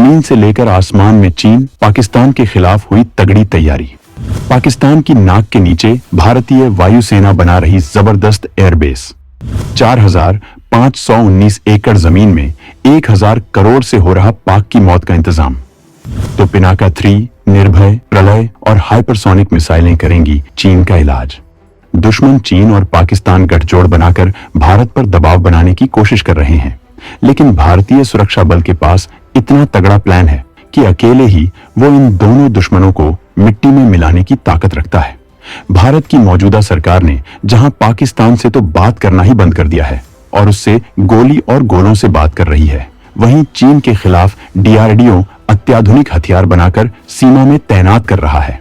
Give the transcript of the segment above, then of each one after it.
जमीन से लेकर आसमान में चीन पाकिस्तान के खिलाफ हुई तगड़ी तैयारी। पाकिस्तान की नाक के नीचे भारतीय वायुसेना बना रही जबरदस्त एयरबेस। 4,519 एकड़ जमीन में 1,000 करोड़ से हो रहा पाक की मौत का इंतजाम। तो पिनाका 3, निर्भय, प्रलय और हाइपरसोनिक मिसाइलें करेंगी चीन का इलाज। दुश्मन चीन और पाकिस्तान गठजोड़ बनाकर भारत पर दबाव बनाने की कोशिश कर रहे हैं, लेकिन भारतीय सुरक्षा बल के पास इतना तगड़ा प्लान है कि अकेले ही वो इन दोनों दुश्मनों को मिट्टी में मिलाने की ताकत रखता है। भारत की मौजूदा सरकार ने जहां पाकिस्तान से तो बात करना ही बंद कर दिया है और उससे गोली और गोलों से बात कर रही है, वहीं चीन के खिलाफ डीआरडीओ अत्याधुनिक हथियार बनाकर सीमा में तैनात कर रहा है,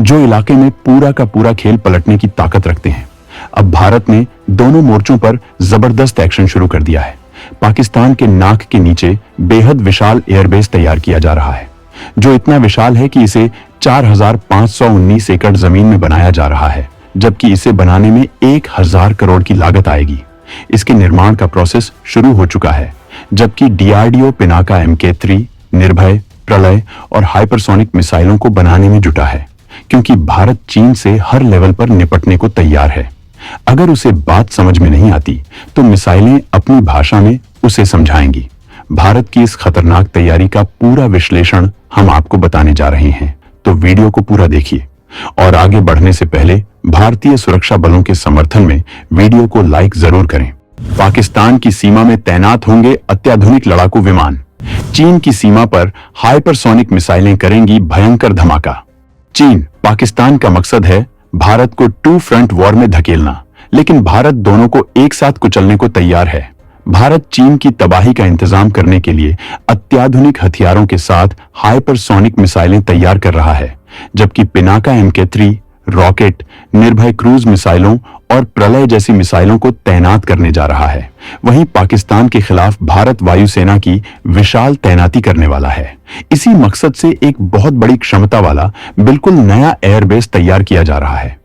जो इलाके में पूरा का पूरा खेल पलटने की ताकत रखते हैं। अब भारत ने दोनों मोर्चों पर जबरदस्त एक्शन शुरू कर दिया है। पाकिस्तान के नाक के नीचे बेहद विशाल एयरबेस तैयार किया जा रहा है, जो इतना विशाल है कि इसे 4,519 एकड़ जमीन में बनाया जा रहा है, जबकि इसे बनाने में 1,000 करोड़ की लागत आएगी। इसके निर्माण का प्रोसेस शुरू हो चुका है, जबकि डीआरडीओ पिनाका MK3, निर्भय, प्रलय और हाइपरसोनिक मिसाइलों को बनाने में जुटा है, क्योंकि भारत चीन से हर लेवल पर निपटने को तैयार है। अगर उसे बात समझ में नहीं आती तो मिसाइलें अपनी भाषा में उसे समझाएंगी। भारत की इस खतरनाक तैयारी का पूरा विश्लेषण हम आपको बताने जा रहे हैं, तो वीडियो को पूरा देखिए। और आगे बढ़ने से पहले भारतीय सुरक्षा बलों के समर्थन में वीडियो को लाइक जरूर करें। पाकिस्तान की सीमा में तैनात होंगे अत्याधुनिक लड़ाकू विमान। चीन की सीमा पर हाइपरसोनिक मिसाइलें करेंगी भयंकर धमाका। चीन पाकिस्तान का मकसद है भारत को टू फ्रंट वॉर में धकेलना, लेकिन भारत दोनों को एक साथ कुचलने को तैयार है। भारत चीन की तबाही का इंतजाम करने के लिए अत्याधुनिक हथियारों के साथ हाइपरसोनिक मिसाइलें तैयार कर रहा है, जबकि पिनाका MK3, रॉकेट, निर्भय क्रूज मिसाइलों और प्रलय जैसी मिसाइलों को तैनात करने जा रहा है। वहीं पाकिस्तान के खिलाफ भारत वायुसेना की विशाल तैनाती करने वाला है। इसी मकसद से एक बहुत बड़ी क्षमता वाला बिल्कुल नया एयरबेस तैयार किया जा रहा है।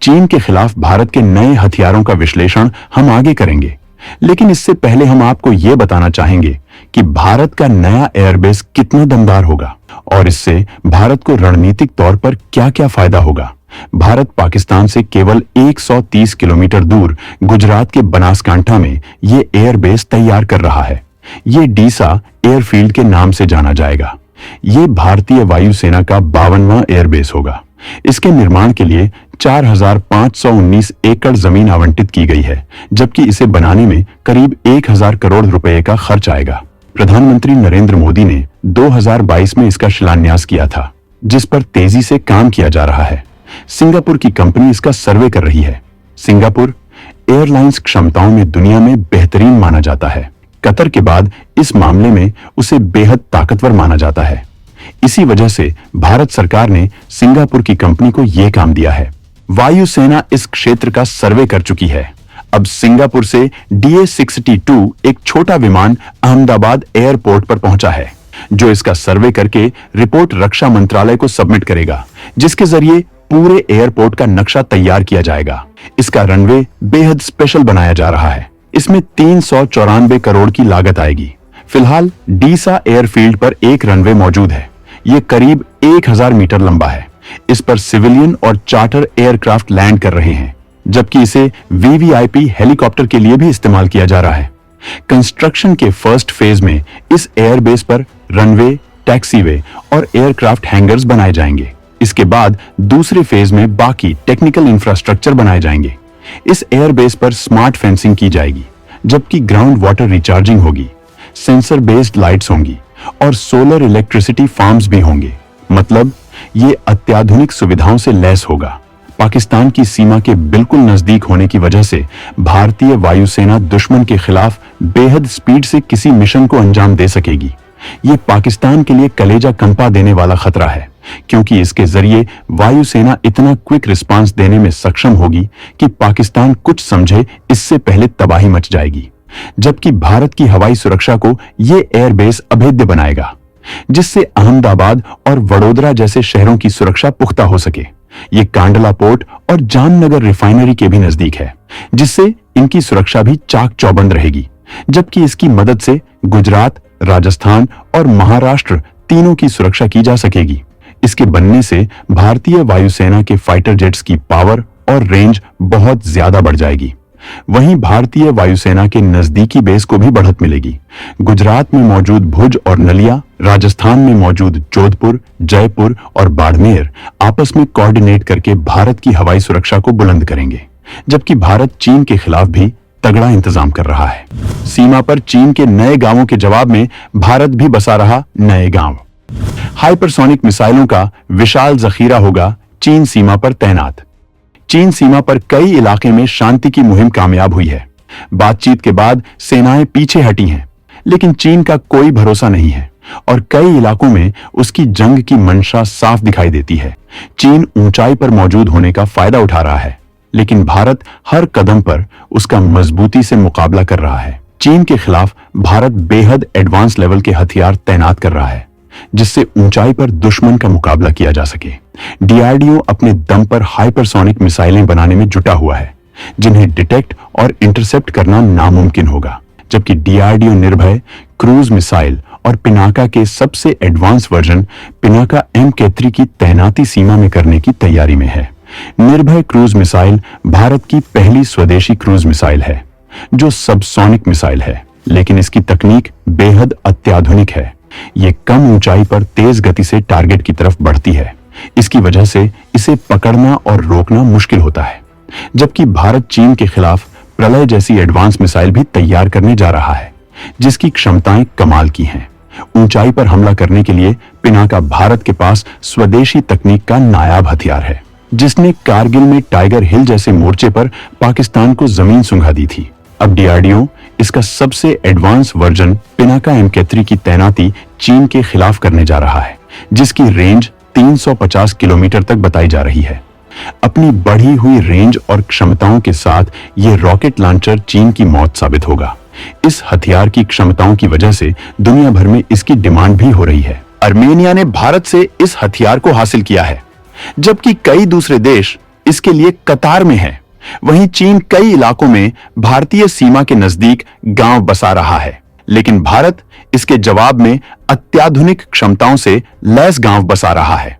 चीन के खिलाफ भारत के नए हथियारों का विश्लेषण हम आगे करेंगे, लेकिन इससे पहले हम आपको यह बताना चाहेंगे कि भारत का नया एयरबेस कितना दमदार होगा और इससे भारत को रणनीतिक तौर पर क्या-क्या फायदा होगा। भारत पाकिस्तान से केवल 130 किलोमीटर दूर गुजरात के बनासकांठा में ये एयरबेस तैयार कर रहा है। ये डीसा एयरफील्ड के नाम से जाना जाएगा। ये भारतीय वायुसेना का 52वां एयरबेस होगा। इसके निर्माण के लिए 4,519 एकड़ जमीन आवंटित की गई है, जबकि इसे बनाने में करीब 1,000 करोड़ रुपए का खर्च आएगा। प्रधानमंत्री नरेंद्र मोदी ने 2022 में इसका शिलान्यास किया था, जिस पर तेजी से काम किया जा रहा है। सिंगापुर की कंपनी इसका सर्वे कर रही है। सिंगापुर एयरलाइंस क्षमताओं में दुनिया में बेहतरीन माना जाता है। कतर के बाद इस मामले में उसे बेहद ताकतवर माना जाता है। इसी वजह से भारत सरकार ने सिंगापुर की कंपनी को यह काम दिया है। वायुसेना इस क्षेत्र का सर्वे कर चुकी है। अब सिंगापुर से DA-62 एक छोटा विमान अहमदाबाद एयरपोर्ट पर पहुंचा है, जो इसका सर्वे करके रिपोर्ट रक्षा मंत्रालय को सबमिट करेगा, जिसके जरिए पूरे एयरपोर्ट का नक्शा तैयार किया जाएगा। इसका रनवे बेहद स्पेशल बनाया जा रहा है। इसमें 394 करोड़ की लागत आएगी। फिलहाल डीसा एयरफील्ड पर एक रनवे मौजूद है। ये करीब 1,000 मीटर लंबा है। इस पर सिविलियन और चार्टर एयरक्राफ्ट लैंड कर रहे हैं, जबकि इसे VVIP हेलीकॉप्टर के लिए भी इस्तेमाल किया जा रहा है। कंस्ट्रक्शन के फर्स्ट फेज में इस एयरबेस पर रनवे, टैक्सीवे और एयरक्राफ्ट हैंगर्स बनाए जाएंगे। इसके बाद दूसरे फेज में बाकी टेक्निकल इंफ्रास्ट्रक्चर बनाए जाएंगे। इस एयरबेस पर स्मार्ट फेंसिंग की जाएगी, जबकि ग्राउंड वाटर रिचार्जिंग होगी, सेंसर बेस्ड लाइट्स होंगी और सोलर इलेक्ट्रिसिटी फार्म्स भी होंगे। मतलब ये अत्याधुनिक सुविधाओं से लैस होगा। पाकिस्तान की सीमा के बिल्कुल नजदीक होने की वजह से भारतीय वायुसेना दुश्मन के खिलाफ बेहद स्पीड से किसी मिशन को अंजाम दे सकेगी। ये पाकिस्तान के लिए कलेजा कंपा देने वाला खतरा है, क्योंकि इसके जरिए वायुसेना इतना क्विक रिस्पांस देने में सक्षम होगी कि पाकिस्तान कुछ समझे इससे पहले तबाही मच जाएगी। जबकि भारत की हवाई सुरक्षा को ये एयरबेस अभेद्य बनाएगा, जिससे अहमदाबाद और वडोदरा जैसे शहरों की सुरक्षा पुख्ता हो सके। ये कांडला पोर्ट और जामनगर रिफाइनरी के भी नजदीक है, जिससे इनकी सुरक्षा भी चाक चौबंद रहेगी। जबकि इसकी मदद से गुजरात, राजस्थान और महाराष्ट्र तीनों की सुरक्षा की जा सकेगी। इसके बनने से भारतीय वायुसेना के फाइटर जेट्स की पावर और रेंज बहुत ज्यादा बढ़ जाएगी। वहीं भारतीय वायुसेना के नजदीकी बेस को भी बढ़त मिलेगी। गुजरात में मौजूद भुज और नलिया, राजस्थान में मौजूद जोधपुर, जयपुर और बाड़मेर आपस में कोऑर्डिनेट करके भारत की हवाई सुरक्षा को बुलंद करेंगे, जबकि भारत चीन के खिलाफ भी तगड़ा इंतजाम कर रहा है। सीमा पर चीन के नए गांवों के जवाब में भारत भी बसा रहा नए गांव। हाइपरसोनिक मिसाइलों का विशाल जखीरा होगा चीन सीमा पर तैनात। चीन सीमा पर कई इलाके में शांति की मुहिम कामयाब हुई है। बातचीत के बाद सेनाएं पीछे हटी हैं, लेकिन चीन का कोई भरोसा नहीं है और कई इलाकों में उसकी जंग की मंशा साफ दिखाई देती है। चीन ऊंचाई पर मौजूद होने का फायदा उठा रहा है, लेकिन भारत हर कदम पर उसका मजबूती से मुकाबला कर रहा है। चीन के खिलाफ भारत बेहद एडवांस लेवल के हथियार तैनात कर रहा है, जिससे ऊंचाई पर दुश्मन का मुकाबला किया जा सके। डीआरडीओ अपने दम पर हाइपरसोनिक मिसाइलें बनाने में जुटा हुआ है, जिन्हें डिटेक्ट और इंटरसेप्ट करना नामुमकिन होगा, जबकि डीआरडीओ निर्भय क्रूज मिसाइल और पिनाका के सबसे एडवांस वर्जन पिनाका MK3 की तैनाती सीमा में करने की तैयारी में है। निर्भय क्रूज मिसाइल भारत की पहली स्वदेशी क्रूज मिसाइल है, जो सबसोनिक मिसाइल है, लेकिन इसकी तकनीक बेहद अत्याधुनिक है। ये कम ऊंचाई पर तेज गति से टारगेट की तरफ बढ़ती है। इसकी वजह से इसे पकड़ना और रोकना मुश्किल होता है, जबकि भारत चीन के खिलाफ प्रलय जैसी एडवांस मिसाइल भी तैयार करने जा रहा है, जिसकी क्षमताएं कमाल की हैं। ऊंचाई पर हमला करने के लिए पिनाका भारत के पास स्वदेशी तकनीक का नायाब हथियार है, जिसने कारगिल में टाइगर हिल जैसे मोर्चे पर पाकिस्तान को जमीन सुंघा दी थी। अब डीआरडीओ इसका सबसे एडवांस वर्जन पिनाका MK3 की तैनाती चीन के खिलाफ करने जा रहा है, जिसकी रेंज 350 किलोमीटर तक बताई जा रही है। अपनी बढ़ी हुई रेंज और क्षमताओं के साथ यह रॉकेट लॉन्चर चीन की मौत साबित होगा। इस हथियार की क्षमताओं की वजह से दुनिया भर में इसकी डिमांड भी हो रही है। आर्मेनिया ने भारत से इस हथियार को हासिल किया है, जबकि कई दूसरे देश इसके लिए कतार में हैं। वहीं चीन कई इलाकों में भारतीय सीमा के नजदीक गांव बसा रहा है, लेकिन भारत इसके जवाब में अत्याधुनिक क्षमताओं से लैस गांव बसा रहा है।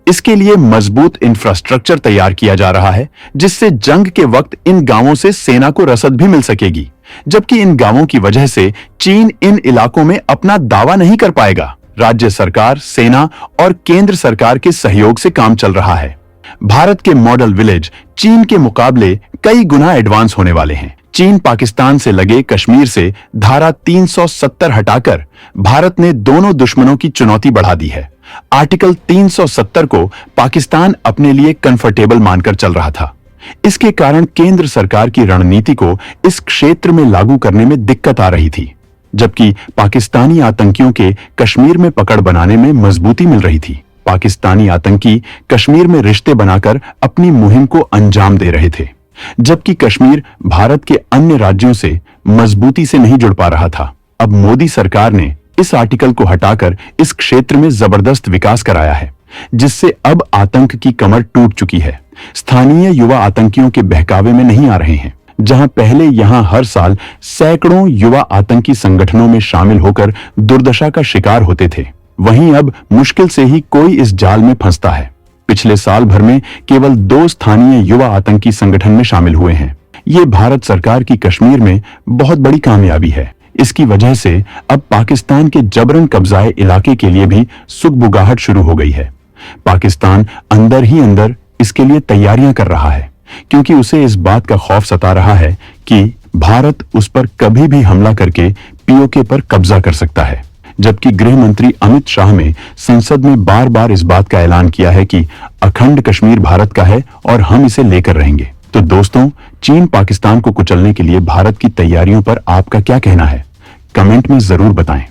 इसके लिए मजबूत इंफ्रास्ट्रक्चर तैयार किया जा रहा है, जिससे जंग के वक्त इन गांवों से सेना को रसद भी मिल सकेगी, जबकि इन गांवों की वजह से चीन इन इलाकों में अपना दावा नहीं कर पाएगा। राज्य सरकार, सेना और केंद्र सरकार के सहयोग से काम चल रहा है। भारत के मॉडल विलेज चीन के मुकाबले कई गुना एडवांस होने वाले हैं। चीन पाकिस्तान से लगे कश्मीर से धारा 370 हटाकर भारत ने दोनों दुश्मनों की चुनौती बढ़ा दी है। आर्टिकल 370 को पाकिस्तान अपने लिए कंफर्टेबल मानकर चल रहा था। इसके कारण केंद्र सरकार की रणनीति को इस क्षेत्र में लागू करने में दिक्कत आ रही थी, जबकि पाकिस्तानी आतंकियों के कश्मीर में पकड़ बनाने में मजबूती मिल रही थी। पाकिस्तानी आतंकी कश्मीर में रिश्ते बनाकर अपनी मुहिम को अंजाम दे रहे थे, जबकि कश्मीर भारत के अन्य राज्यों से मजबूती से नहीं जुड़ पा रहा था। अब मोदी सरकार ने इस आर्टिकल को हटाकर इस क्षेत्र में जबरदस्त विकास कराया है, जिससे अब आतंक की कमर टूट चुकी है। स्थानीय युवा आतंकियों के बहकावे में नहीं आ रहे हैं। जहां पहले यहां हर साल सैकड़ों युवा आतंकी संगठनों में शामिल होकर दुर्दशा का शिकार होते थे, वहीं अब मुश्किल से ही कोई इस जाल में फंसता है। पिछले साल भर में केवल 2 स्थानीय युवा आतंकी संगठन में शामिल हुए हैं। ये भारत सरकार की कश्मीर में बहुत बड़ी कामयाबी है। इसकी वजह से अब पाकिस्तान के जबरन कब्जाए इलाके के लिए भी सुगबुगाहट शुरू हो गई है। पाकिस्तान अंदर ही अंदर इसके लिए तैयारियां कर रहा है, क्योंकि उसे इस बात का खौफ सता रहा है कि भारत उस पर कभी भी हमला करके पीओके पर कब्जा कर सकता है। जबकि गृह मंत्री अमित शाह ने संसद में बार बार इस बात का ऐलान किया है कि अखंड कश्मीर भारत का है और हम इसे लेकर रहेंगे। तो दोस्तों, चीन पाकिस्तान को कुचलने के लिए भारत की तैयारियों पर आपका क्या कहना है? कमेंट में जरूर बताएं।